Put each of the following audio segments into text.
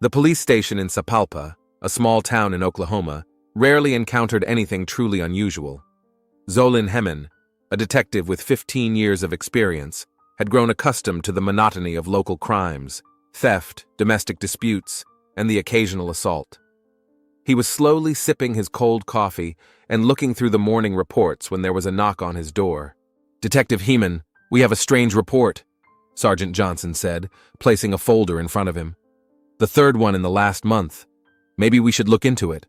The police station in Sapalpa, a small town in Oklahoma, rarely encountered anything truly unusual. Zolin Hemen, a detective with 15 years of experience, had grown accustomed to the monotony of local crimes, theft, domestic disputes, and the occasional assault. He was slowly sipping his cold coffee and looking through the morning reports when there was a knock on his door. "Detective Hemen, we have a strange report," Sergeant Johnson said, placing a folder in front of him. "The third one in the last month. Maybe we should look into it."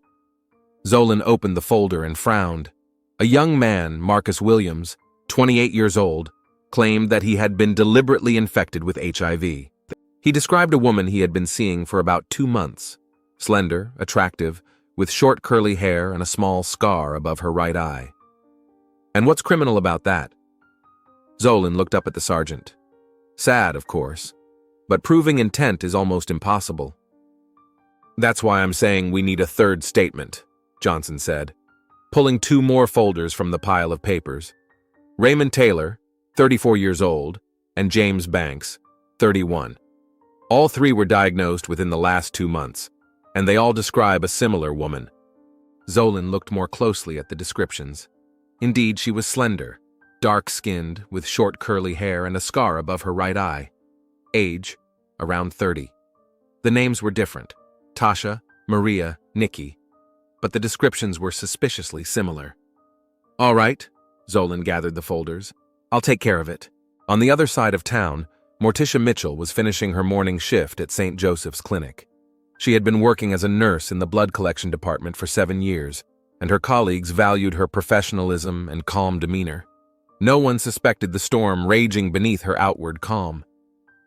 Zolin opened the folder and frowned. A young man, Marcus Williams, 28 years old, claimed that he had been deliberately infected with HIV. He described a woman he had been seeing for about 2 months, slender, attractive, with short curly hair and a small scar above her right eye. "And what's criminal about that?" Zolin looked up at the sergeant. "Sad, of course, but proving intent is almost impossible." "That's why I'm saying we need a third statement," Johnson said, pulling 2 more folders from the pile of papers. "Raymond Taylor, 34 years old, and James Banks, 31. All 3 were diagnosed within the last 2 months, and they all describe a similar woman." Zolin looked more closely at the descriptions. Indeed, she was slender, dark-skinned, with short curly hair and a scar above her right eye. Age, around 30. The names were different: Tasha, Maria, Nikki, but the descriptions were suspiciously similar. "All right," Zolin gathered the folders. "I'll take care of it." On the other side of town, Morticia Mitchell was finishing her morning shift at St. Joseph's Clinic. She had been working as a nurse in the blood collection department for 7 years, and her colleagues valued her professionalism and calm demeanor. No one suspected the storm raging beneath her outward calm.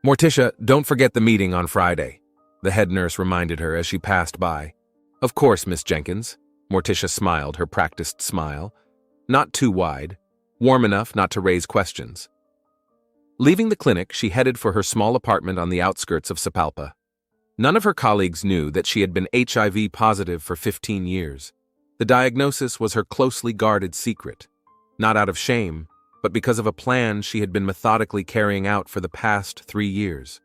"Morticia, don't forget the meeting on Friday," the head nurse reminded her as she passed by. "Of course, Miss Jenkins." Morticia smiled her practiced smile, not too wide, warm enough not to raise questions. Leaving the clinic, she headed for her small apartment on the outskirts of Sapalpa. None of her colleagues knew that she had been HIV positive for 15 years. The diagnosis was her closely guarded secret, not out of shame, but because of a plan she had been methodically carrying out for the past 3 years.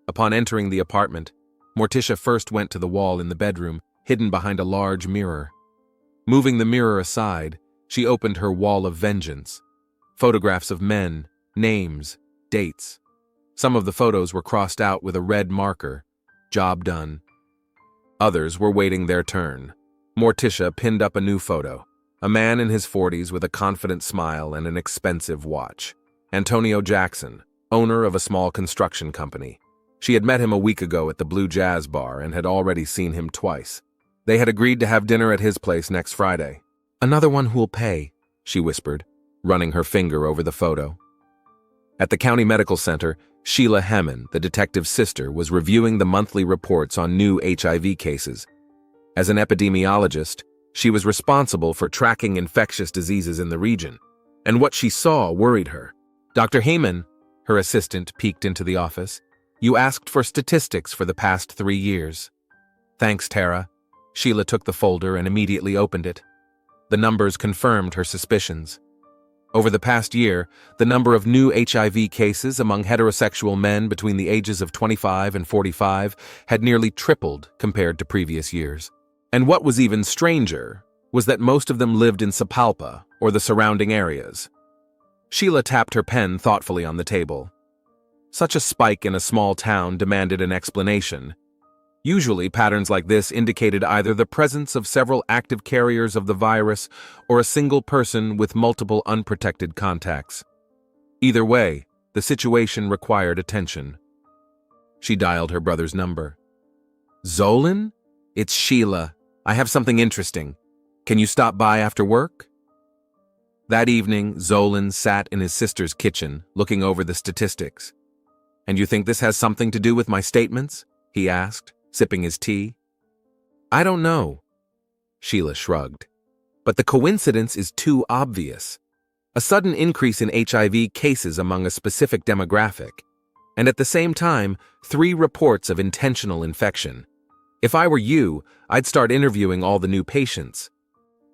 Upon entering the apartment, Morticia first went to the wall in the bedroom, hidden behind a large mirror. Moving the mirror aside, she opened her wall of vengeance. Photographs of men, names, dates. Some of the photos were crossed out with a red marker. Job done. Others were waiting their turn. Morticia pinned up a new photo. A man in his 40s with a confident smile and an expensive watch. Antonio Jackson, owner of a small construction company. She had met him a week ago at the Blue Jazz Bar and had already seen him twice. They had agreed to have dinner at his place next Friday. "Another one who'll pay," she whispered, running her finger over the photo. At the county medical center, Sheila Hemen, the detective's sister, was reviewing the monthly reports on new HIV cases. As an epidemiologist, she was responsible for tracking infectious diseases in the region, and what she saw worried her. "Dr. Hemen," her assistant peeked into the office, "you asked for statistics for the past 3 years." "Thanks, Tara." Sheila took the folder and immediately opened it. The numbers confirmed her suspicions. Over the past year, the number of new HIV cases among heterosexual men between the ages of 25 and 45 had nearly tripled compared to previous years. And what was even stranger was that most of them lived in Sapalpa or the surrounding areas. Sheila tapped her pen thoughtfully on the table. Such a spike in a small town demanded an explanation. Usually, patterns like this indicated either the presence of several active carriers of the virus or a single person with multiple unprotected contacts. Either way, the situation required attention. She dialed her brother's number. "Zolin? It's Sheila. I have something interesting. Can you stop by after work?" That evening, Zolin sat in his sister's kitchen, looking over the statistics. "And you think this has something to do with my statements?" he asked, sipping his tea. "I don't know." Sheila shrugged. "But the coincidence is too obvious. A sudden increase in HIV cases among a specific demographic, and at the same time, 3 reports of intentional infection. If I were you, I'd start interviewing all the new patients.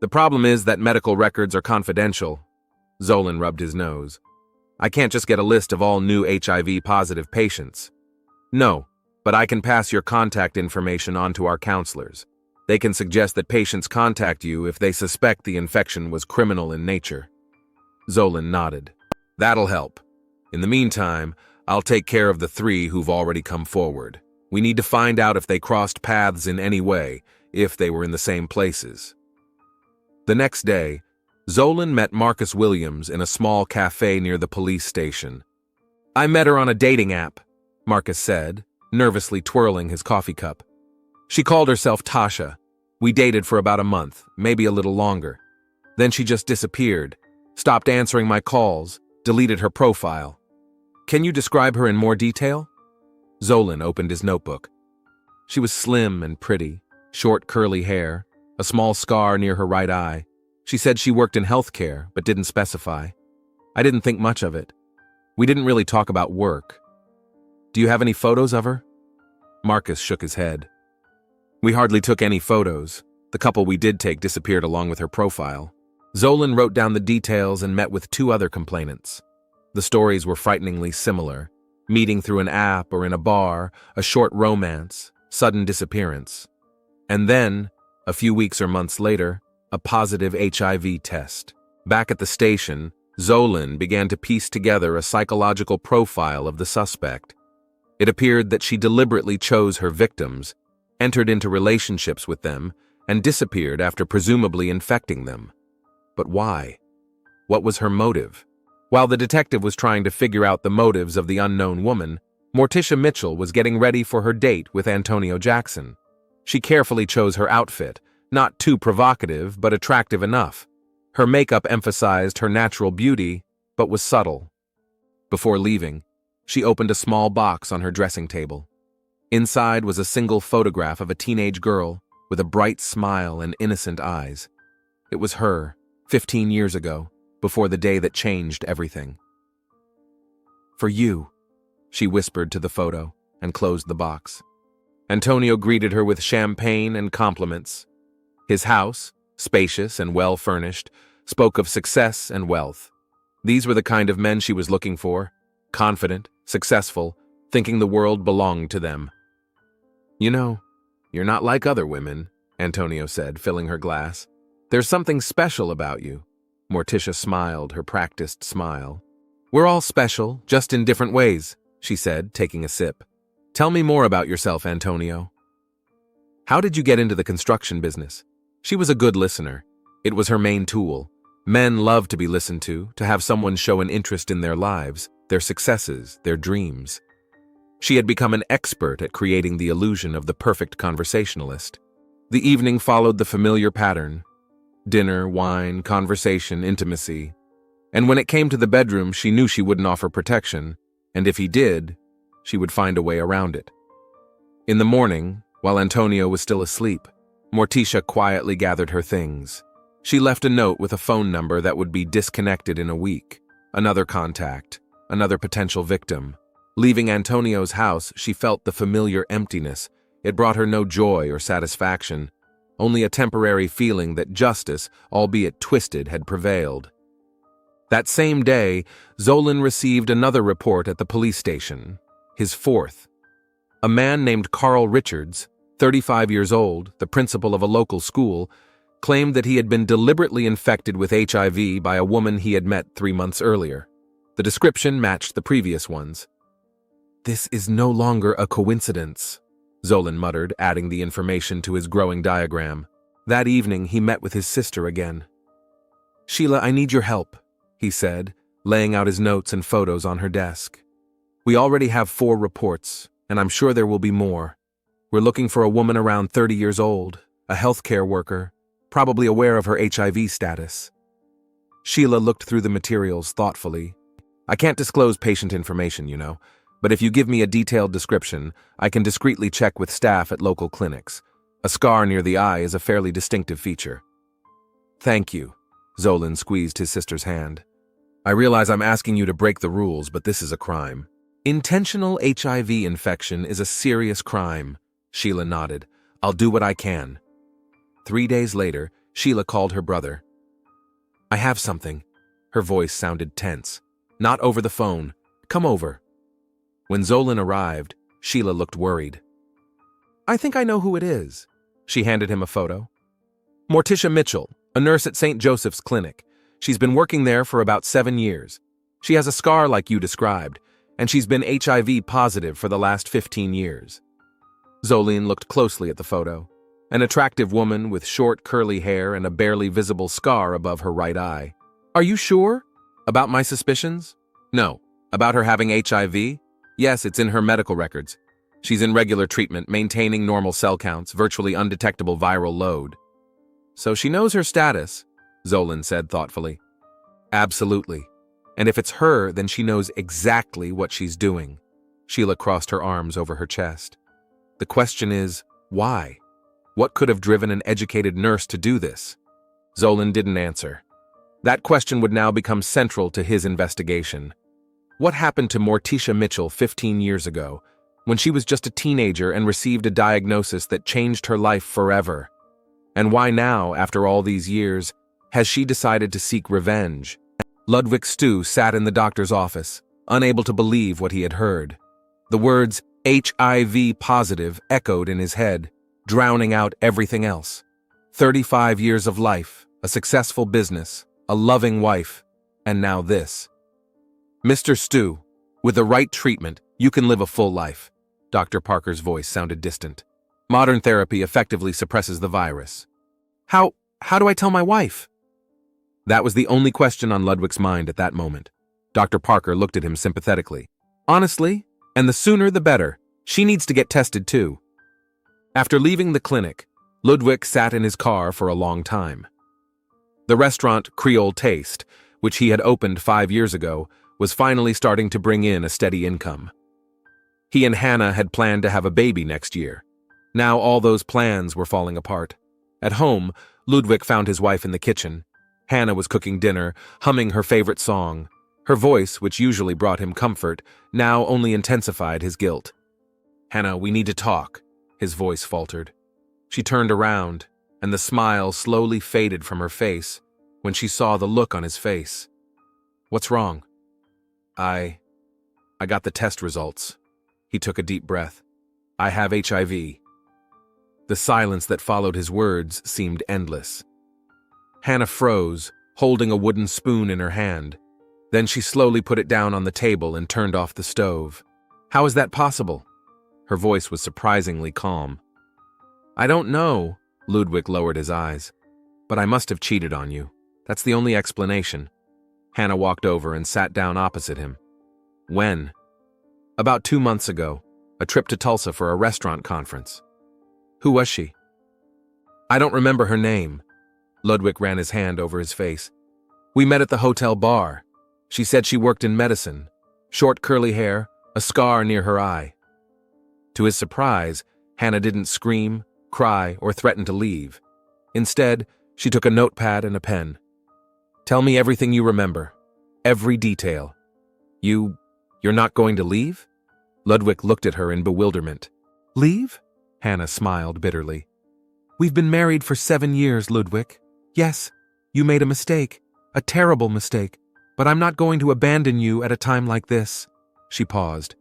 The problem is that medical records are confidential." Zolin rubbed his nose. "I can't just get a list of all new HIV-positive patients." "No, but I can pass your contact information on to our counselors. They can suggest that patients contact you if they suspect the infection was criminal in nature." Zolan nodded. "That'll help. In the meantime, I'll take care of the 3 who've already come forward. We need to find out if they crossed paths in any way, if they were in the same places." The next day, Zolan met Marcus Williams in a small cafe near the police station. "I met her on a dating app," Marcus said, nervously twirling his coffee cup. "She called herself Tasha. We dated for about a month, maybe a little longer. Then she just disappeared, stopped answering my calls, deleted her profile. Can you describe her in more detail?" Zolan opened his notebook. She was slim and pretty, short curly hair, a small scar near her right eye. She said she worked in healthcare, but didn't specify. I didn't think much of it. We didn't really talk about work. "Do you have any photos of her?" Marcus shook his head. "We hardly took any photos. The couple we did take disappeared along with her profile." Zolan wrote down the details and met with 2 other complainants. The stories were frighteningly similar. Meeting through an app or in a bar, a short romance, sudden disappearance. And then, a few weeks or months later, a positive HIV test. Back at the station, Zolan began to piece together a psychological profile of the suspect. It appeared that she deliberately chose her victims, entered into relationships with them, and disappeared after presumably infecting them. But why? What was her motive? While the detective was trying to figure out the motives of the unknown woman, Morticia Mitchell was getting ready for her date with Antonio Jackson. She carefully chose her outfit, not too provocative but attractive enough. Her makeup emphasized her natural beauty, but was subtle. Before leaving, she opened a small box on her dressing table. Inside was a single photograph of a teenage girl with a bright smile and innocent eyes. It was her, 15 years ago, before the day that changed everything. "For you," she whispered to the photo and closed the box. Antonio greeted her with champagne and compliments. His house, spacious and well-furnished, spoke of success and wealth. These were the kind of men she was looking for, confident, successful, thinking the world belonged to them. "You know, you're not like other women," Antonio said, filling her glass. "There's something special about you." Morticia smiled her practiced smile. "We're all special, just in different ways," she said, taking a sip. "Tell me more about yourself, Antonio." "How did you get into the construction business?" She was a good listener. It was her main tool. Men love to be listened to have someone show an interest in their lives, their successes, their dreams. She had become an expert at creating the illusion of the perfect conversationalist. The evening followed the familiar pattern. Dinner, wine, conversation, intimacy. And when it came to the bedroom, she knew she wouldn't offer protection, and if he did, she would find a way around it. In the morning, while Antonio was still asleep, Morticia quietly gathered her things. She left a note with a phone number that would be disconnected in a week. Another contact, another potential victim. Leaving Antonio's house, she felt the familiar emptiness. It brought her no joy or satisfaction, only a temporary feeling that justice, albeit twisted, had prevailed. That same day, Zolan received another report at the police station, his 4th. A man named Carl Richards, 35 years old, the principal of a local school, claimed that he had been deliberately infected with HIV by a woman he had met 3 months earlier. The description matched the previous ones. "This is no longer a coincidence," Zolan muttered, adding the information to his growing diagram. That evening, he met with his sister again. "Sheila, I need your help," he said, laying out his notes and photos on her desk. "We already have 4 reports, and I'm sure there will be more. We're looking for a woman around 30 years old, a healthcare worker, probably aware of her HIV status." Sheila looked through the materials thoughtfully. "I can't disclose patient information, you know, but if you give me a detailed description, I can discreetly check with staff at local clinics. A scar near the eye is a fairly distinctive feature." "Thank you." Zolan squeezed his sister's hand. "I realize I'm asking you to break the rules, but this is a crime." "Intentional HIV infection is a serious crime," Sheila nodded. "I'll do what I can." 3 days later, Sheila called her brother. "I have something." Her voice sounded tense. "Not over the phone. Come over." When Zolan arrived, Sheila looked worried. I think I know who it is. She handed him a photo. Morticia Mitchell, a nurse at St. Joseph's Clinic. She's been working there for about 7 years. She has a scar like you described, and she's been HIV positive for the last 15 years. Zolin looked closely at the photo. An attractive woman with short curly hair and a barely visible scar above her right eye. Are you sure? About my suspicions? No. About her having HIV? Yes, it's in her medical records. She's in regular treatment, maintaining normal cell counts, virtually undetectable viral load. So she knows her status, Zolin said thoughtfully. Absolutely. And if it's her, then she knows exactly what she's doing. Sheila crossed her arms over her chest. The question is, why? What could have driven an educated nurse to do this? Zolin didn't answer. That question would now become central to his investigation. What happened to Morticia Mitchell 15 years ago, when she was just a teenager and received a diagnosis that changed her life forever? And why now, after all these years, has she decided to seek revenge? Ludwig Stu sat in the doctor's office, unable to believe what he had heard. The words HIV positive echoed in his head, drowning out everything else. 35 years of life, a successful business, a loving wife, and now this. Mr. Stu, with the right treatment, you can live a full life. Dr. Parker's voice sounded distant. Modern therapy effectively suppresses the virus. How do I tell my wife? That was the only question on Ludwig's mind at that moment. Dr. Parker looked at him sympathetically. Honestly, and the sooner the better, she needs to get tested too. After leaving the clinic, Ludwig sat in his car for a long time. The restaurant Creole Taste, which he had opened 5 years ago, was finally starting to bring in a steady income. He and Hannah had planned to have a baby next year. Now all those plans were falling apart. At home, Ludwig found his wife in the kitchen. Hannah was cooking dinner, humming her favorite song. Her voice, which usually brought him comfort, now only intensified his guilt. Hannah, we need to talk, his voice faltered. She turned around, and the smile slowly faded from her face when she saw the look on his face. What's wrong? I got the test results. He took a deep breath. I have HIV. The silence that followed his words seemed endless. Hannah froze, holding a wooden spoon in her hand. Then she slowly put it down on the table and turned off the stove. How is that possible? Her voice was surprisingly calm. I don't know, Ludwig lowered his eyes. But I must have cheated on you. That's the only explanation. Hannah walked over and sat down opposite him. When? About 2 months ago, a trip to Tulsa for a restaurant conference. Who was she? I don't remember her name. Ludwig ran his hand over his face. We met at the hotel bar. She said she worked in medicine. Short curly hair, a scar near her eye. To his surprise, Hannah didn't scream, cry, or threaten to leave. Instead, she took a notepad and a pen. Tell me everything you remember. Every detail. You're not going to leave? Ludwig looked at her in bewilderment. Leave? Hannah smiled bitterly. We've been married for 7 years, Ludwig. Yes, you made a mistake, a terrible mistake, but I'm not going to abandon you at a time like this. She paused.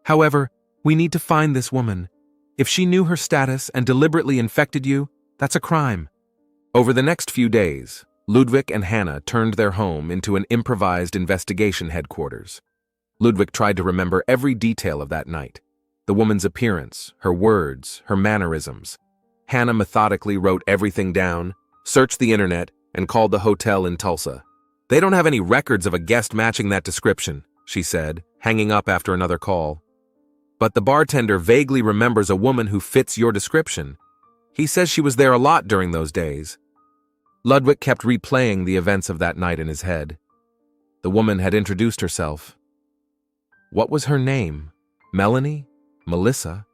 However, we need to find this woman. If she knew her status and deliberately infected you, that's a crime. Over the next few days, Ludwig and Hannah turned their home into an improvised investigation headquarters. Ludwig tried to remember every detail of that night. The woman's appearance, her words, her mannerisms. Hannah methodically wrote everything down, searched the internet, and called the hotel in Tulsa. They don't have any records of a guest matching that description, she said, hanging up after another call. But the bartender vaguely remembers a woman who fits your description. He says she was there a lot during those days. Ludwig kept replaying the events of that night in his head. The woman had introduced herself. What was her name? Melanie? Melissa?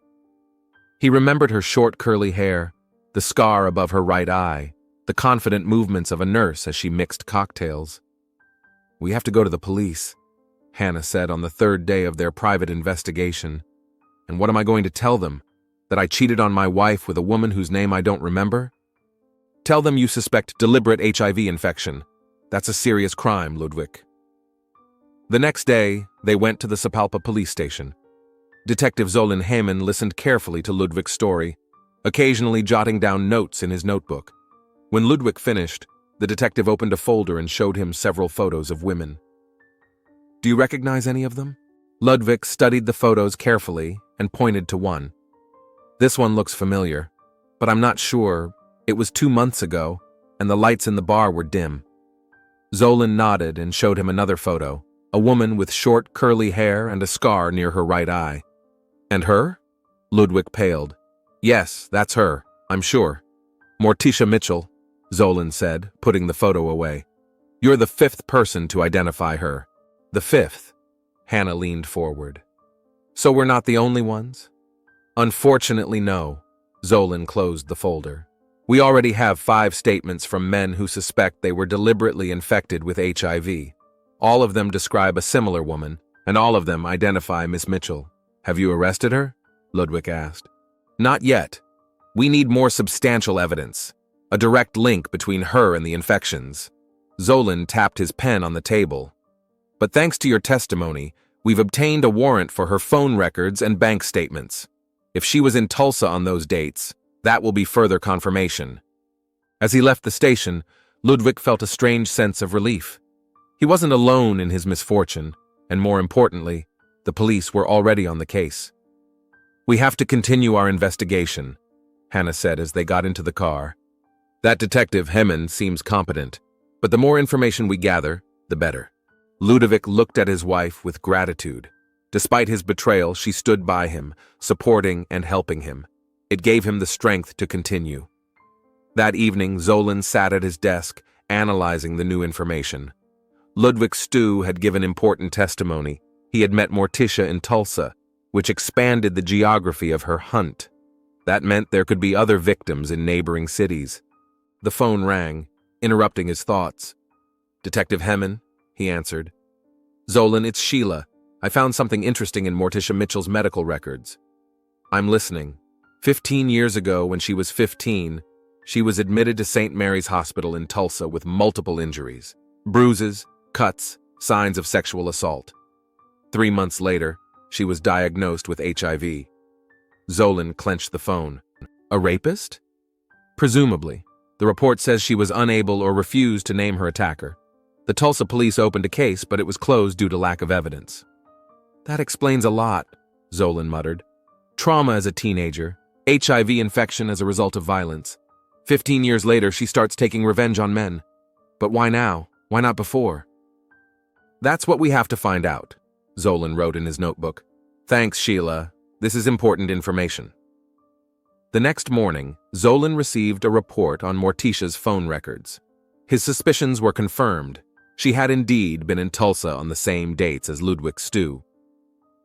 He remembered her short curly hair, the scar above her right eye, the confident movements of a nurse as she mixed cocktails. We have to go to the police, Hannah said on the 3rd day of their private investigation. And what am I going to tell them? That I cheated on my wife with a woman whose name I don't remember? Tell them you suspect deliberate HIV infection. That's a serious crime, Ludwig. The next day, they went to the Sapalpa police station. Detective Zolin Heyman listened carefully to Ludwig's story, occasionally jotting down notes in his notebook. When Ludwig finished, the detective opened a folder and showed him several photos of women. "Do you recognize any of them?" Ludwig studied the photos carefully and pointed to one. "This one looks familiar, but I'm not sure. It was 2 months ago, and the lights in the bar were dim." Zolin nodded and showed him another photo, a woman with short, curly hair and a scar near her right eye. "And her?" Ludwig paled. "Yes, that's her, I'm sure. Morticia Mitchell," Zolin said, putting the photo away. "You're the 5th person to identify her." "The 5th?" Hannah leaned forward. "So we're not the only ones?" "Unfortunately, no." Zolin closed the folder. "We already have 5 statements from men who suspect they were deliberately infected with HIV. All of them describe a similar woman, and all of them identify Miss Mitchell. Have you arrested her?" Ludwig asked. "Not yet. We need more substantial evidence, a direct link between her and the infections." Zolin tapped his pen on the table. "But thanks to your testimony, we've obtained a warrant for her phone records and bank statements. If she was in Tulsa on those dates, that will be further confirmation." As he left the station, Ludwig felt a strange sense of relief. He wasn't alone in his misfortune, and more importantly, the police were already on the case. "We have to continue our investigation," Hannah said as they got into the car. "That detective Heyman seems competent, but the more information we gather, the better." Ludovic looked at his wife with gratitude. Despite his betrayal, she stood by him, supporting and helping him. It gave him the strength to continue. That evening, Zolin sat at his desk, analyzing the new information. Ludwig Stu had given important testimony. He had met Morticia in Tulsa, which expanded the geography of her hunt. That meant there could be other victims in neighboring cities. The phone rang, interrupting his thoughts. "Detective Heyman," he answered. "Zolin, it's Sheila. I found something interesting in Morticia Mitchell's medical records." "I'm listening." 15 years ago, when she was 15, she was admitted to St. Mary's Hospital in Tulsa with multiple injuries, bruises, cuts, signs of sexual assault. 3 months later, she was diagnosed with HIV. Zolin clenched the phone. "A rapist?" "Presumably. The report says she was unable or refused to name her attacker. The Tulsa police opened a case, but it was closed due to lack of evidence." "That explains a lot," Zolin muttered. "Trauma as a teenager, HIV infection as a result of violence. 15 years later, she starts taking revenge on men. But why now? Why not before?" "That's what we have to find out," Zolin wrote in his notebook. "Thanks, Sheila. This is important information." The next morning, Zolin received a report on Morticia's phone records. His suspicions were confirmed. She had indeed been in Tulsa on the same dates as Ludwig Stu.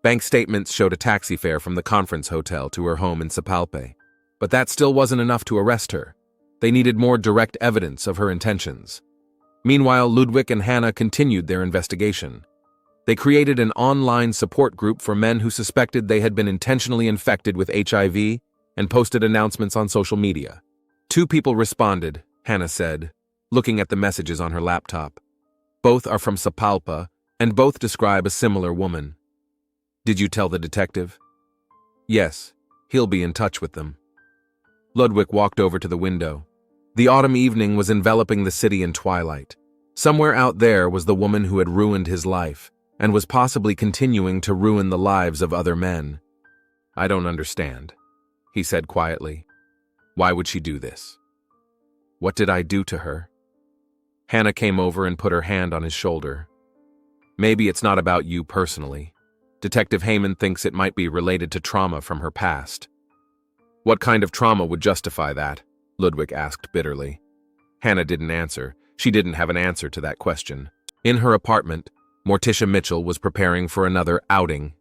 Bank statements showed a taxi fare from the conference hotel to her home in Sapalpe. But that still wasn't enough to arrest her. They needed more direct evidence of her intentions. Meanwhile, Ludwig and Hannah continued their investigation. They created an online support group for men who suspected they had been intentionally infected with HIV and posted announcements on social media. 2 people responded, Hannah said, looking at the messages on her laptop. Both are from Sapalpa, and both describe a similar woman. "Did you tell the detective?" "Yes, he'll be in touch with them." Ludwig walked over to the window. The autumn evening was enveloping the city in twilight. Somewhere out there was the woman who had ruined his life, and was possibly continuing to ruin the lives of other men. "I don't understand," he said quietly. "Why would she do this? What did I do to her?" Hannah came over and put her hand on his shoulder. "Maybe it's not about you personally. Detective Heyman thinks it might be related to trauma from her past." "What kind of trauma would justify that?" Ludwig asked bitterly. Hannah didn't answer. She didn't have an answer to that question. In her apartment, Morticia Mitchell was preparing for another outing.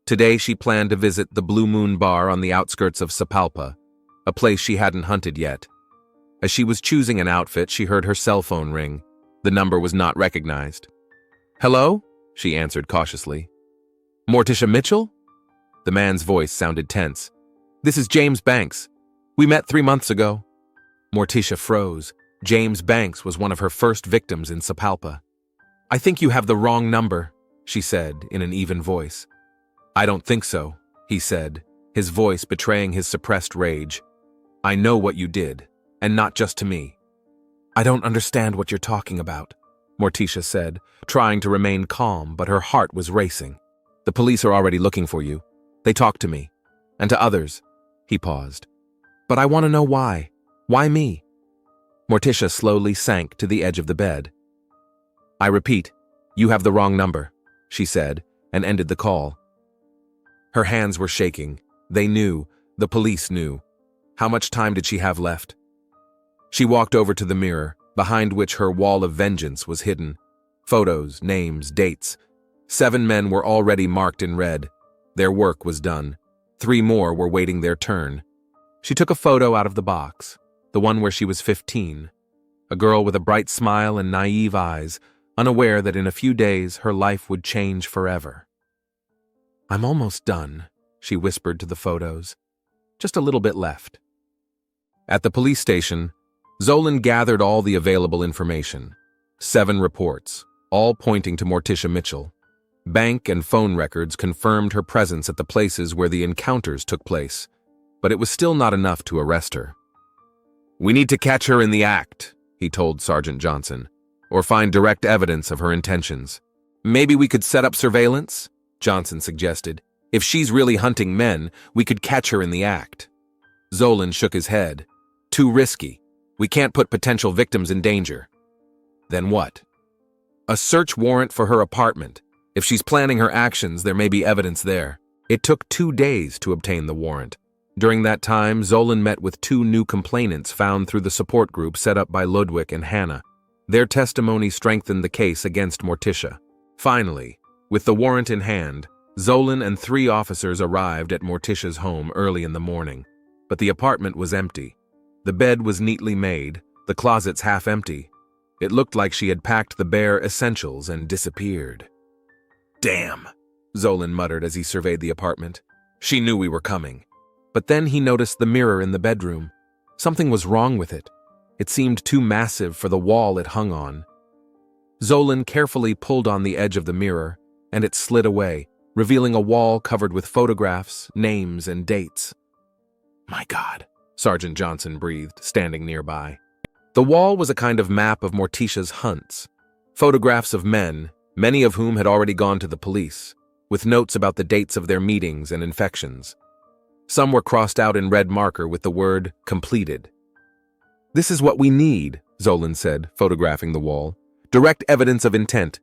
Today she planned to visit the Blue Moon Bar on the outskirts of Sapalpa, a place she hadn't hunted yet. As she was choosing an outfit, she heard her cell phone ring. The number was not recognized. "Hello?" she answered cautiously. "Morticia Mitchell?" The man's voice sounded tense. "This is James Banks. We met 3 months ago." Morticia froze. James Banks was one of her first victims in Sapalpa. "I think you have the wrong number," she said in an even voice. "I don't think so," he said, his voice betraying his suppressed rage. I know what you did, and not just to me. I don't understand what you're talking about, Morticia said, trying to remain calm, but her heart was racing. The police are already looking for you. They talked to me. And to others. He paused. But I want to know why. Why me? Morticia slowly sank to the edge of the bed. I repeat, you have the wrong number, she said, and ended the call. Her hands were shaking. They knew. The police knew. How much time did she have left? She walked over to the mirror, behind which her wall of vengeance was hidden. Photos, names, dates. 7 men were already marked in red. Their work was done. 3 more were waiting their turn. She took a photo out of the box, the one where she was 15. A girl with a bright smile and naive eyes, unaware that in a few days her life would change forever. I'm almost done, she whispered to the photos. Just a little bit left. At the police station, Zolan gathered all the available information. 7 reports, all pointing to Morticia Mitchell. Bank and phone records confirmed her presence at the places where the encounters took place, but it was still not enough to arrest her. We need to catch her in the act, he told Sergeant Johnson, or find direct evidence of her intentions. Maybe we could set up surveillance, Johnson suggested. If she's really hunting men, we could catch her in the act. Zolan shook his head. Too risky. We can't put potential victims in danger. Then what? A search warrant for her apartment. If she's planning her actions, there may be evidence there. It took 2 days to obtain the warrant. During that time, Zolan met with 2 new complainants found through the support group set up by Ludwig and Hannah. Their testimony strengthened the case against Morticia. Finally, with the warrant in hand, Zolan and 3 officers arrived at Morticia's home early in the morning. But the apartment was empty. The bed was neatly made, the closets half empty. It looked like she had packed the bare essentials and disappeared. Damn, Zolan muttered as he surveyed the apartment. She knew we were coming. But then he noticed the mirror in the bedroom. Something was wrong with it. It seemed too massive for the wall it hung on. Zolan carefully pulled on the edge of the mirror, and it slid away, revealing a wall covered with photographs, names, and dates. My God, Sergeant Johnson breathed, standing nearby. The wall was a kind of map of Morticia's hunts. Photographs of men, many of whom had already gone to the police, with notes about the dates of their meetings and infections. Some were crossed out in red marker with the word completed. This is what we need, Zolan said, photographing the wall. Direct evidence of intent.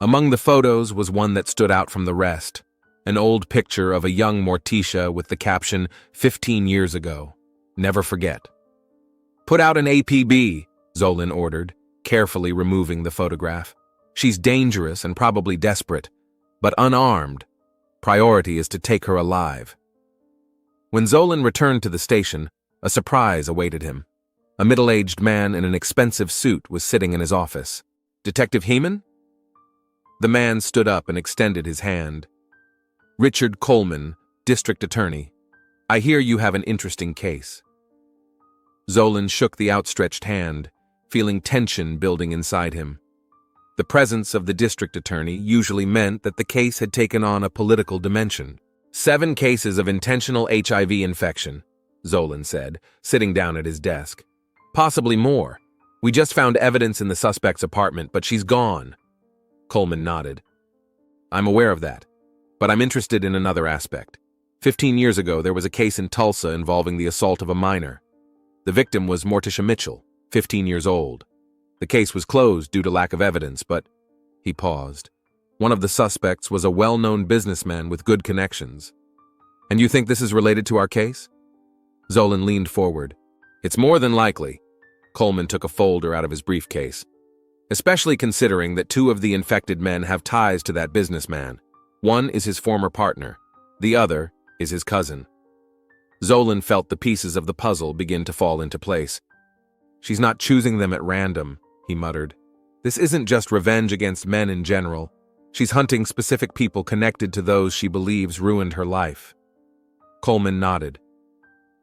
Among the photos was one that stood out from the rest. An old picture of a young Morticia with the caption, 15 years ago. Never forget. Put out an APB, Zolan ordered, carefully removing the photograph. She's dangerous and probably desperate, but unarmed. Priority is to take her alive. When Zolan returned to the station, a surprise awaited him. A middle-aged man in an expensive suit was sitting in his office. Detective Heeman? The man stood up and extended his hand. Richard Coleman, District Attorney. I hear you have an interesting case. Zolan shook the outstretched hand, feeling tension building inside him. The presence of the district attorney usually meant that the case had taken on a political dimension. 7 cases of intentional HIV infection, Zolan said, sitting down at his desk. Possibly more. We just found evidence in the suspect's apartment, but she's gone. Coleman nodded. I'm aware of that, but I'm interested in another aspect. 15 years ago, there was a case in Tulsa involving the assault of a minor. The victim was Morticia Mitchell, 15 years old. The case was closed due to lack of evidence, but he paused. One of the suspects was a well-known businessman with good connections. And you think this is related to our case? Zolan leaned forward. It's more than likely. Coleman took a folder out of his briefcase. Especially considering that 2 of the infected men have ties to that businessman. One is his former partner. The other is his cousin. Zolan felt the pieces of the puzzle begin to fall into place. She's not choosing them at random, he muttered. This isn't just revenge against men in general. She's hunting specific people connected to those she believes ruined her life. Coleman nodded.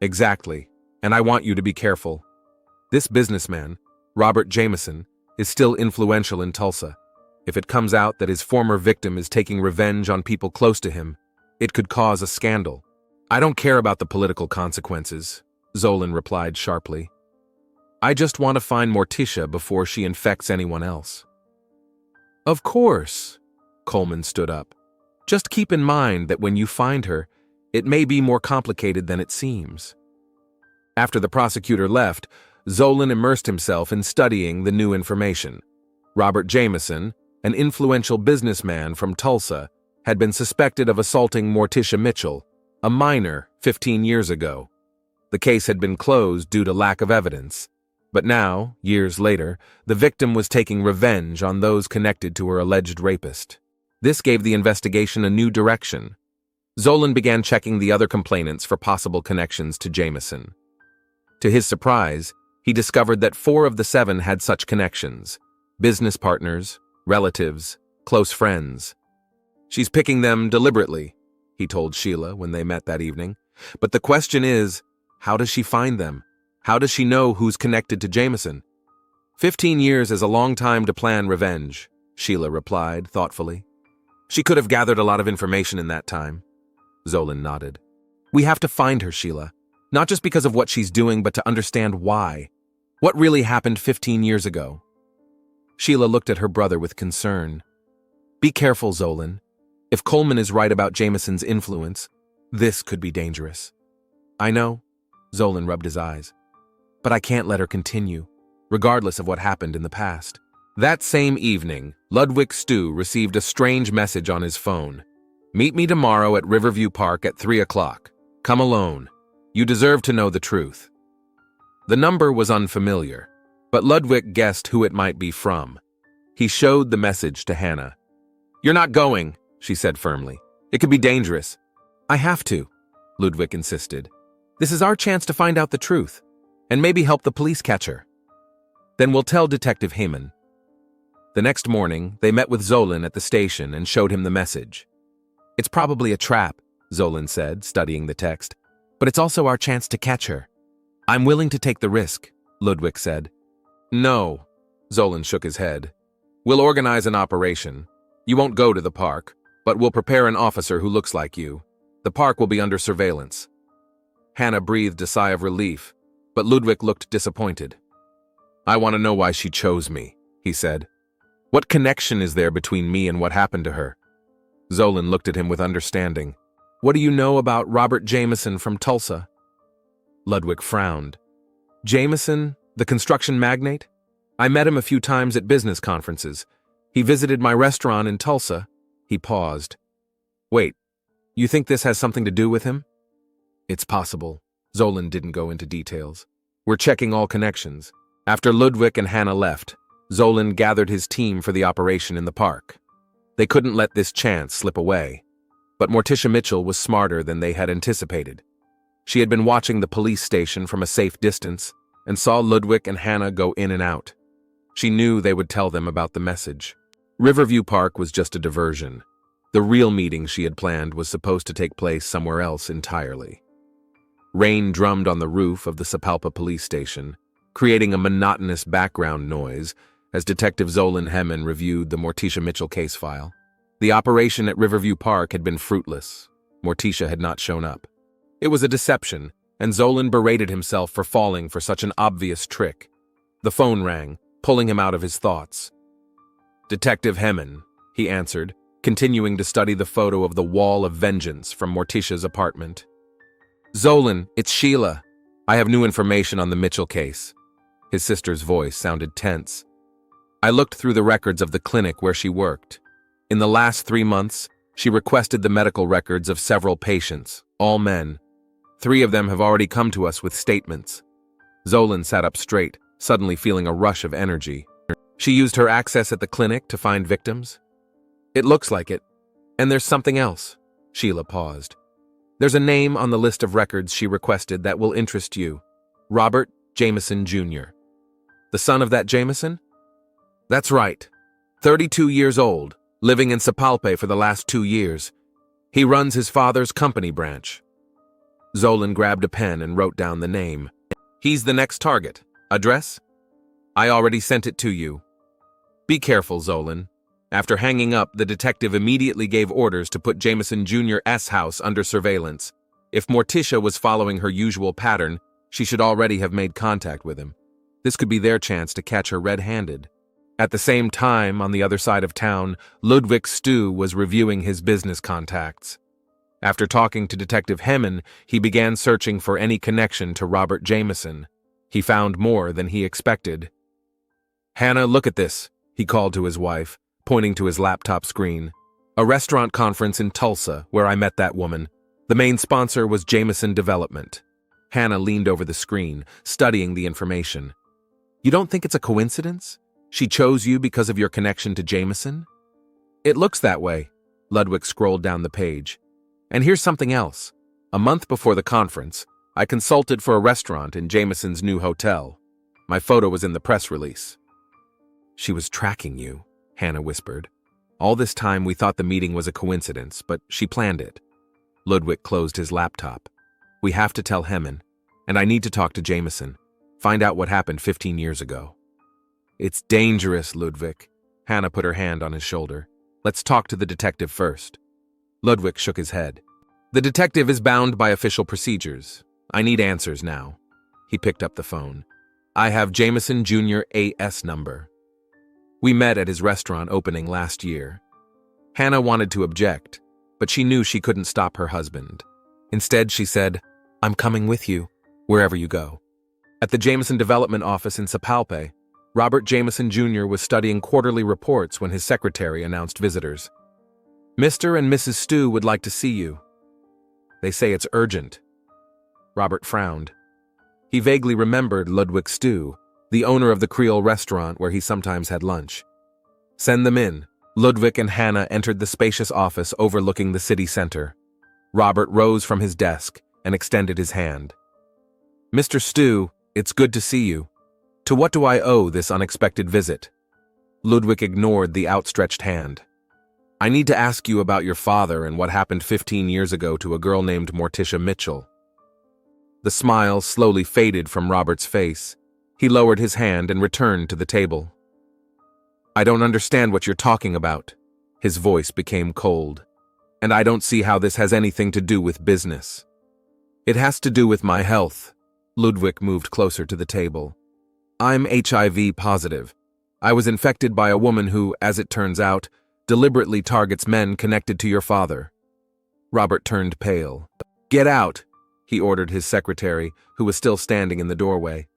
Exactly, and I want you to be careful. This businessman, Robert Jameson, is still influential in Tulsa. If it comes out that his former victim is taking revenge on people close to him, It could cause a scandal. I don't care about the political consequences, Zolan replied sharply. I just want to find Morticia before she infects anyone else. Of course, Coleman stood up. Just keep in mind that when you find her, it may be more complicated than it seems. After the prosecutor left, Zolan immersed himself in studying the new information. Robert Jameson, an influential businessman from Tulsa, had been suspected of assaulting Morticia Mitchell, a minor, 15 years ago. The case had been closed due to lack of evidence. But now, years later, the victim was taking revenge on those connected to her alleged rapist. This gave the investigation a new direction. Zolan began checking the other complainants for possible connections to Jameson. To his surprise, he discovered that 4 of the 7 had such connections: business partners, relatives, close friends. She's picking them deliberately, he told Sheila when they met that evening. But the question is, how does she find them? How does she know who's connected to Jameson? 15 years is a long time to plan revenge, Sheila replied thoughtfully. She could have gathered a lot of information in that time. Zolan nodded. We have to find her, Sheila. Not just because of what she's doing, but to understand why. What really happened 15 years ago? Sheila looked at her brother with concern. Be careful, Zolan. If Coleman is right about Jameson's influence, this could be dangerous. I know, Zolan rubbed his eyes. But I can't let her continue, regardless of what happened in the past. That same evening, Ludwig Stu received a strange message on his phone. Meet me tomorrow at Riverview Park at 3 o'clock. Come alone. You deserve to know the truth. The number was unfamiliar, but Ludwig guessed who it might be from. He showed the message to Hannah. You're not going, she said firmly. It could be dangerous. I have to, Ludwig insisted. This is our chance to find out the truth, and maybe help the police catch her. Then we'll tell Detective Heyman. The next morning, they met with Zolan at the station and showed him the message. It's probably a trap, Zolan said, studying the text, but it's also our chance to catch her. I'm willing to take the risk, Ludwig said. No, Zolan shook his head. We'll organize an operation. You won't go to the park, but we'll prepare an officer who looks like you. The park will be under surveillance. Hannah breathed a sigh of relief, but Ludwig looked disappointed. I want to know why she chose me, he said. What connection is there between me and what happened to her? Zolan looked at him with understanding. What do you know about Robert Jameson from Tulsa? Ludwig frowned. Jameson, the construction magnate? I met him a few times at business conferences. He visited my restaurant in Tulsa. He paused. Wait, you think this has something to do with him? It's possible. Zolan didn't go into details. We're checking all connections. After Ludwig and Hannah left, Zolan gathered his team for the operation in the park. They couldn't let this chance slip away. But Morticia Mitchell was smarter than they had anticipated. She had been watching the police station from a safe distance and saw Ludwig and Hannah go in and out. She knew they would tell them about the message. Riverview Park was just a diversion. The real meeting she had planned was supposed to take place somewhere else entirely. Rain drummed on the roof of the Sapalpa police station, creating a monotonous background noise as Detective Zolan Heyman reviewed the Morticia Mitchell case file. The operation at Riverview Park had been fruitless. Morticia had not shown up. It was a deception, and Zolan berated himself for falling for such an obvious trick. The phone rang, pulling him out of his thoughts. Detective Heyman, he answered, continuing to study the photo of the wall of vengeance from Morticia's apartment. Zolan, it's Sheila. I have new information on the Mitchell case. His sister's voice sounded tense. I looked through the records of the clinic where she worked. In the last 3 months, she requested the medical records of several patients, all men. 3 of them have already come to us with statements. Zolan sat up straight, suddenly feeling a rush of energy. She used her access at the clinic to find victims? It looks like it. And there's something else. Sheila paused. There's a name on the list of records she requested that will interest you. Robert Jameson, Jr. The son of that Jameson? That's right. 32 years old, living in Sapalpa for the last 2 years. He runs his father's company branch. Zolan grabbed a pen and wrote down the name. He's the next target. Address? I already sent it to you. Be careful, Zolan. After hanging up, the detective immediately gave orders to put Jameson Jr.'s house under surveillance. If Morticia was following her usual pattern, she should already have made contact with him. This could be their chance to catch her red-handed. At the same time, on the other side of town, Ludwig Stu was reviewing his business contacts. After talking to Detective Hemmen, he began searching for any connection to Robert Jameson. He found more than he expected. "Hannah, look at this," he called to his wife, pointing to his laptop screen. "A restaurant conference in Tulsa, where I met that woman. The main sponsor was Jameson Development." Hannah leaned over the screen, studying the information. "You don't think it's a coincidence? She chose you because of your connection to Jameson?" "It looks that way." Ludwig scrolled down the page. "And here's something else. A month before the conference, I consulted for a restaurant in Jameson's new hotel. My photo was in the press release." "She was tracking you," Hannah whispered. "All this time we thought the meeting was a coincidence, but she planned it." Ludwig closed his laptop. "We have to tell Hemmen, and I need to talk to Jameson. Find out what happened 15 years ago." "It's dangerous, Ludwig." Hannah put her hand on his shoulder. "Let's talk to the detective first." Ludwig shook his head. "The detective is bound by official procedures. I need answers now." He picked up the phone. "I have Jameson Jr. A.'s number. We met at his restaurant opening last year." Hannah wanted to object, but she knew she couldn't stop her husband. Instead, she said, "I'm coming with you, wherever you go." At the Jameson Development Office in Sapalpe, Robert Jameson Jr. was studying quarterly reports when his secretary announced visitors. "Mr. and Mrs. Stu would like to see you. They say it's urgent." Robert frowned. He vaguely remembered Ludwig Stu, the owner of the Creole restaurant where he sometimes had lunch. "Send them in." Ludwig and Hannah entered the spacious office overlooking the city center. Robert rose from his desk and extended his hand. "Mr. Stu, it's good to see you. To what do I owe this unexpected visit?" Ludwig ignored the outstretched hand. "I need to ask you about your father and what happened 15 years ago to a girl named Morticia Mitchell." The smile slowly faded from Robert's face. He lowered his hand and returned to the table. "I don't understand what you're talking about." His voice became cold. "And I don't see how this has anything to do with business." "It has to do with my health." Ludwig moved closer to the table. "I'm HIV positive. I was infected by a woman who, as it turns out, deliberately targets men connected to your father." Robert turned pale. "Get out," he ordered his secretary, who was still standing in the doorway.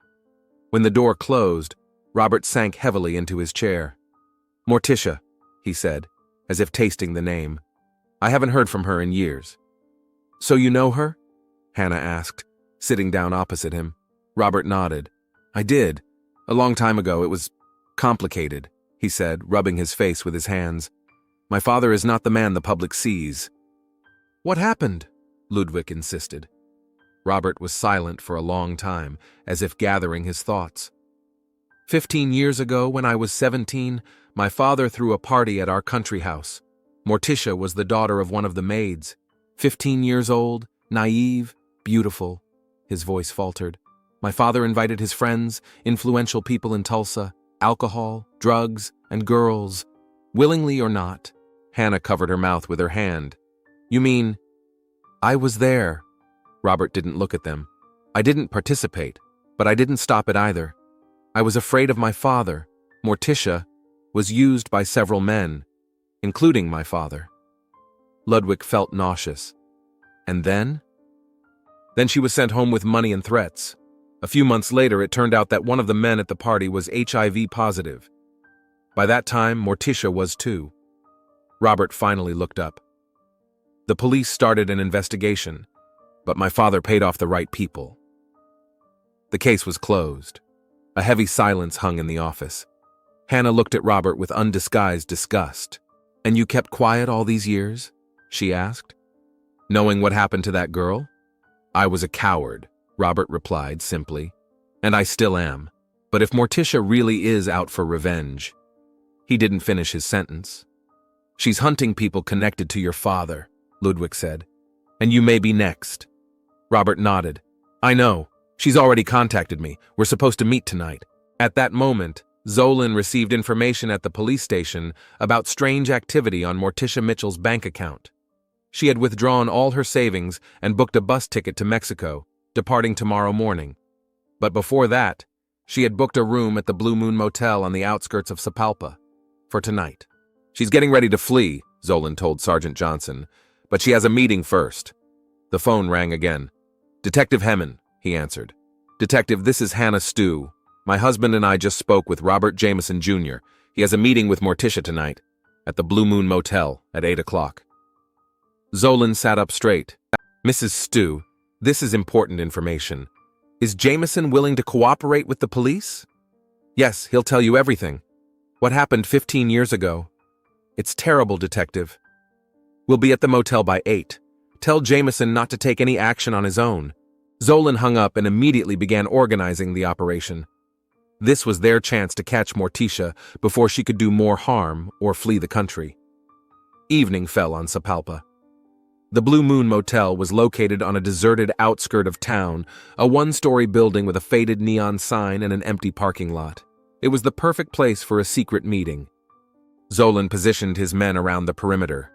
When the door closed, Robert sank heavily into his chair. "Morticia," he said, as if tasting the name. "I haven't heard from her in years." "So you know her?" Hannah asked, sitting down opposite him. Robert nodded. "I did. A long time ago. It was complicated," he said, rubbing his face with his hands. "My father is not the man the public sees." "What happened?" Ludwig insisted. Robert was silent for a long time, as if gathering his thoughts. 15 years ago, when I was 17, my father threw a party at our country house. Morticia was the daughter of one of the maids. 15 years old, naive, beautiful." His voice faltered. "My father invited his friends, influential people in Tulsa, alcohol, drugs, and girls. Willingly or not." Hannah covered her mouth with her hand. "You mean—" "I was there." Robert didn't look at them. "I didn't participate, but I didn't stop it either. I was afraid of my father. Morticia was used by several men, including my father." Ludwig felt nauseous. "And then?" "Then she was sent home with money and threats. A few months later, it turned out that one of the men at the party was HIV positive. By that time, Morticia was too." Robert finally looked up. "The police started an investigation, but my father paid off the right people." The case was closed. A heavy silence hung in the office. Hannah looked at Robert with undisguised disgust. "And you kept quiet all these years?" she asked. "Knowing what happened to that girl?" "I was a coward," Robert replied simply. "And I still am. But if Morticia really is out for revenge—" He didn't finish his sentence. "She's hunting people connected to your father," Ludwig said. "And you may be next." Robert nodded. "I know. She's already contacted me. We're supposed to meet tonight." At that moment, Zolan received information at the police station about strange activity on Morticia Mitchell's bank account. She had withdrawn all her savings and booked a bus ticket to Mexico, departing tomorrow morning. But before that, she had booked a room at the Blue Moon Motel on the outskirts of Sapalpa for tonight. She's getting ready to flee, Zolan told Sergeant Johnson, but she has a meeting first. The phone rang again. Detective Hemmen, he answered. Detective, this is Hannah Stew. My husband and I just spoke with Robert Jameson, Jr. He has a meeting with Morticia tonight at the Blue Moon Motel at 8 o'clock. Zolan sat up straight. Mrs. Stew, this is important information. Is Jameson willing to cooperate with the police? Yes, he'll tell you everything. What happened 15 years ago? It's terrible, Detective. We'll be at the motel by 8. Tell Jameson not to take any action on his own. Zolan hung up and immediately began organizing the operation. This was their chance to catch Morticia before she could do more harm or flee the country. Evening fell on Sapalpa. The Blue Moon Motel was located on a deserted outskirt of town, a one-story building with a faded neon sign and an empty parking lot. It was the perfect place for a secret meeting. Zolan positioned his men around the perimeter.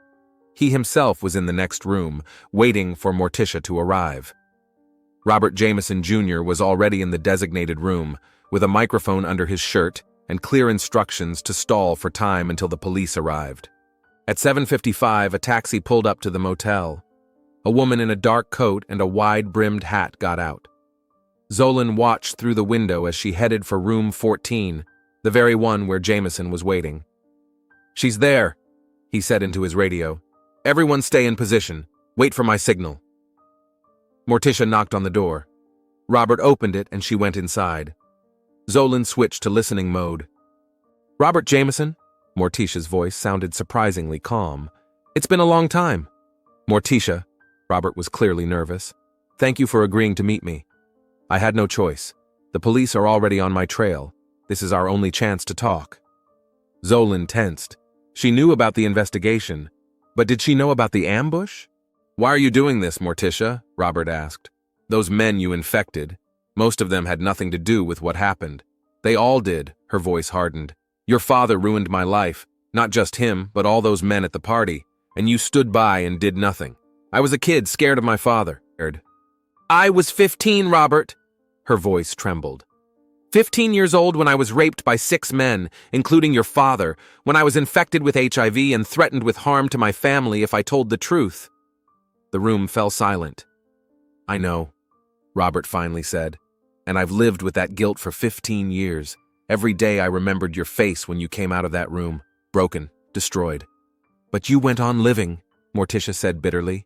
He himself was in the next room, waiting for Morticia to arrive. Robert Jameson Jr. was already in the designated room, with a microphone under his shirt and clear instructions to stall for time until the police arrived. At 7:55, a taxi pulled up to the motel. A woman in a dark coat and a wide-brimmed hat got out. Zolan watched through the window as she headed for room 14, the very one where Jameson was waiting. She's there, he said into his radio. Everyone stay in position. Wait for my signal. Morticia knocked on the door. Robert opened it and she went inside. Zolan switched to listening mode. Robert Jameson? Morticia's voice sounded surprisingly calm. It's been a long time. Morticia, Robert was clearly nervous. Thank you for agreeing to meet me. I had no choice. The police are already on my trail. This is our only chance to talk. Zolan tensed. She knew about the investigation, but did she know about the ambush? Why are you doing this, Morticia? Robert asked. Those men you infected, most of them had nothing to do with what happened. They all did, her voice hardened. Your father ruined my life, not just him, but all those men at the party, and you stood by and did nothing. I was a kid scared of my father. I was 15, Robert. Her voice trembled. 15 years old when I was raped by 6 men, including your father, when I was infected with HIV and threatened with harm to my family if I told the truth. The room fell silent. I know, Robert finally said, and I've lived with that guilt for 15 years. Every day I remembered your face when you came out of that room, broken, destroyed. But you went on living, Morticia said bitterly.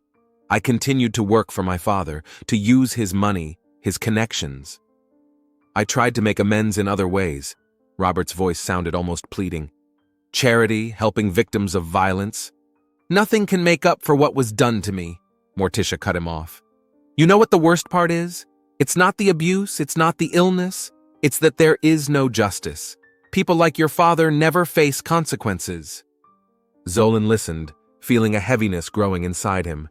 I continued to work for my father, to use his money, his connections. I tried to make amends in other ways. Robert's voice sounded almost pleading. Charity, helping victims of violence. Nothing can make up for what was done to me, Morticia cut him off. You know what the worst part is? It's not the abuse, it's not the illness. It's that there is no justice. People like your father never face consequences. Zolan listened, feeling a heaviness growing inside him.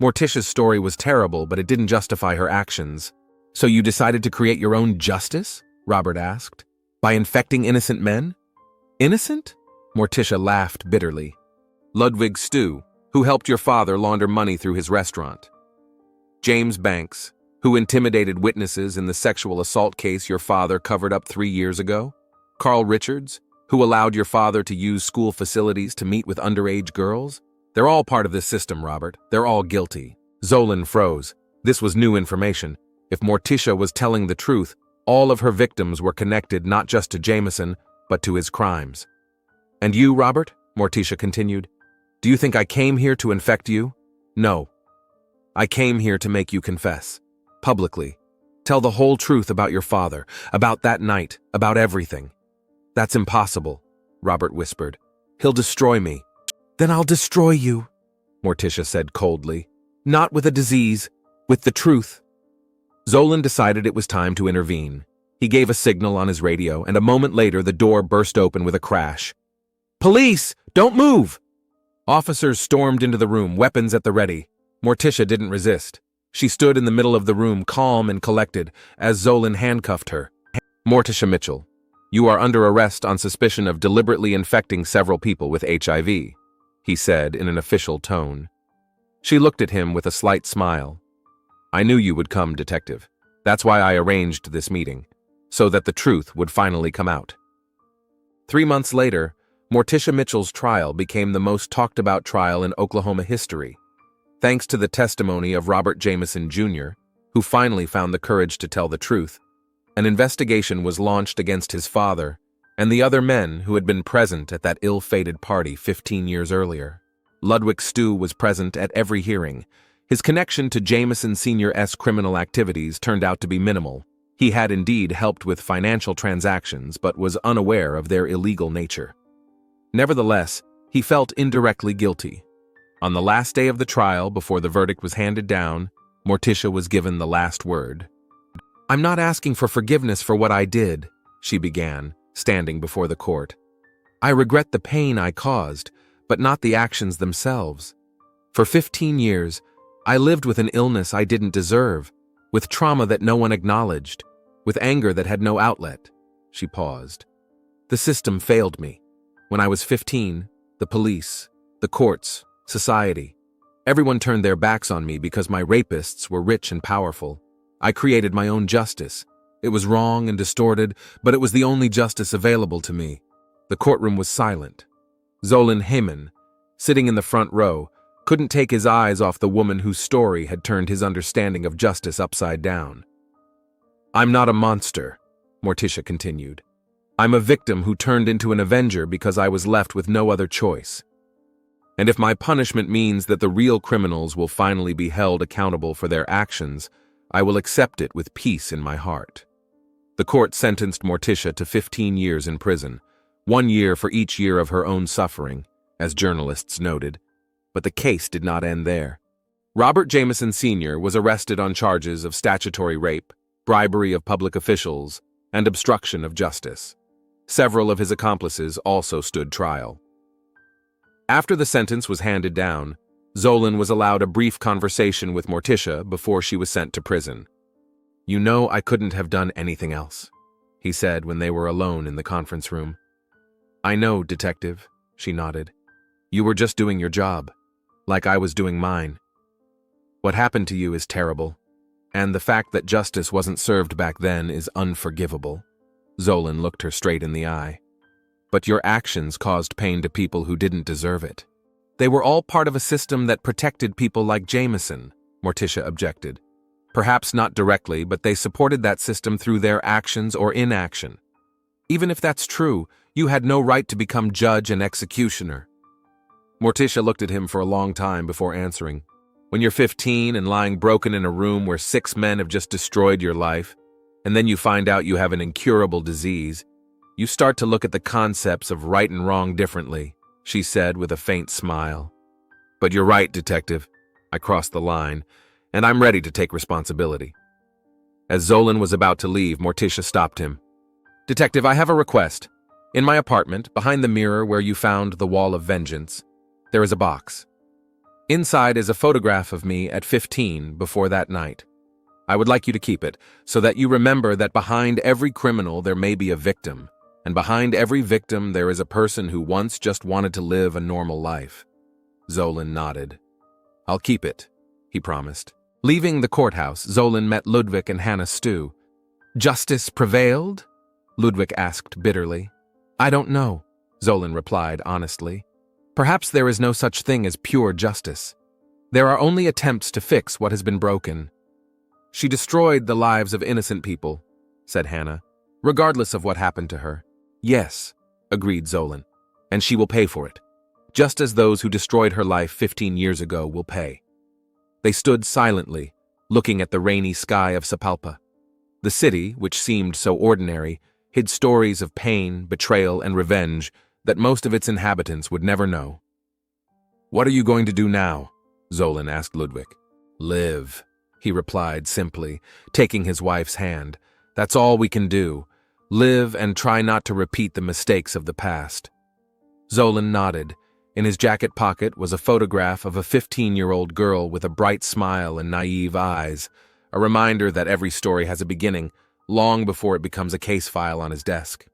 Morticia's story was terrible, but it didn't justify her actions. So you decided to create your own justice? Robert asked. By infecting innocent men? Innocent? Morticia laughed bitterly. Ludwig Stew, who helped your father launder money through his restaurant. James Banks, who intimidated witnesses in the sexual assault case your father covered up 3 years ago? Carl Richards, who allowed your father to use school facilities to meet with underage girls? They're all part of this system, Robert. They're all guilty. Zolan froze. This was new information. If Morticia was telling the truth, all of her victims were connected not just to Jameson, but to his crimes. And you, Robert? Morticia continued. Do you think I came here to infect you? No. I came here to make you confess. Publicly. Tell the whole truth about your father, about that night, about everything. That's impossible, Robert whispered. He'll destroy me. Then I'll destroy you, Morticia said coldly. Not with a disease, with the truth. Zolan decided it was time to intervene. He gave a signal on his radio, and a moment later the door burst open with a crash. Police! Don't move! Officers stormed into the room, weapons at the ready. Morticia didn't resist. She stood in the middle of the room, calm and collected, as Zolan handcuffed her. Morticia Mitchell, You are under arrest on suspicion of deliberately infecting several people with HIV, he said in an official tone. She looked at him with a slight smile. I knew you would come, Detective. That's why I arranged this meeting, so that the truth would finally come out. 3 months later, Morticia Mitchell's trial became the most talked about trial in Oklahoma history, thanks to the testimony of Robert Jamison Jr., who finally found the courage to tell the truth. An investigation was launched against his father and the other men who had been present at that ill-fated party 15 years earlier. Ludwig Stu was present at every hearing. His connection to Jamison Sr.'s criminal activities turned out to be minimal. He had indeed helped with financial transactions, but was unaware of their illegal nature. Nevertheless, he felt indirectly guilty. On the last day of the trial, before the verdict was handed down, Morticia was given the last word. I'm not asking for forgiveness for what I did, she began, standing before the court. I regret the pain I caused, but not the actions themselves. For 15 years, I lived with an illness I didn't deserve, with trauma that no one acknowledged, with anger that had no outlet. She paused. The system failed me. When I was 15, the police, the courts, society, everyone turned their backs on me because my rapists were rich and powerful. I created my own justice. It was wrong and distorted, but it was the only justice available to me. The courtroom was silent. Zolan Heyman, sitting in the front row, couldn't take his eyes off the woman whose story had turned his understanding of justice upside down. I'm not a monster, Morticia continued. I'm a victim who turned into an avenger because I was left with no other choice. And if my punishment means that the real criminals will finally be held accountable for their actions, I will accept it with peace in my heart. The court sentenced Morticia to 15 years in prison, 1 year for each year of her own suffering, as journalists noted. But the case did not end there. Robert Jamison Sr. was arrested on charges of statutory rape, bribery of public officials, and obstruction of justice. Several of his accomplices also stood trial. After the sentence was handed down, Zolan was allowed a brief conversation with Morticia before she was sent to prison. You know I couldn't have done anything else, he said when they were alone in the conference room. I know, Detective, she nodded. You were just doing your job, like I was doing mine. What happened to you is terrible, and the fact that justice wasn't served back then is unforgivable. Zolan looked her straight in the eye. But your actions caused pain to people who didn't deserve it. They were all part of a system that protected people like Jamison, Morticia objected. Perhaps not directly, but they supported that system through their actions or inaction. Even if that's true, you had no right to become judge and executioner. Morticia looked at him for a long time before answering. When you're 15 and lying broken in a room where 6 men have just destroyed your life, and then you find out you have an incurable disease, you start to look at the concepts of right and wrong differently, she said with a faint smile. But you're right, Detective. I crossed the line, and I'm ready to take responsibility. As Zolan was about to leave, Morticia stopped him. Detective, I have a request. In my apartment, behind the mirror where you found the wall of vengeance, there is a box. Inside is a photograph of me at 15 before that night. I would like you to keep it, so that you remember that behind every criminal there may be a victim, and behind every victim there is a person who once just wanted to live a normal life. Zolan nodded. I'll keep it, he promised. Leaving the courthouse, Zolan met Ludwig and Hannah Stu. Justice prevailed? Ludwig asked bitterly. I don't know, Zolan replied honestly. Perhaps there is no such thing as pure justice. There are only attempts to fix what has been broken. She destroyed the lives of innocent people, said Hannah, regardless of what happened to her. Yes, agreed Zolan, and she will pay for it, just as those who destroyed her life 15 years ago will pay. They stood silently, looking at the rainy sky of Sapalpa. The city, which seemed so ordinary, hid stories of pain, betrayal, and revenge that most of its inhabitants would never know. What are you going to do now? Zolan asked Ludwig. Live, he replied simply, taking his wife's hand. That's all we can do. Live and try not to repeat the mistakes of the past. Zolan nodded. In his jacket pocket was a photograph of a 15-year-old girl with a bright smile and naive eyes, a reminder that every story has a beginning, long before it becomes a case file on his desk.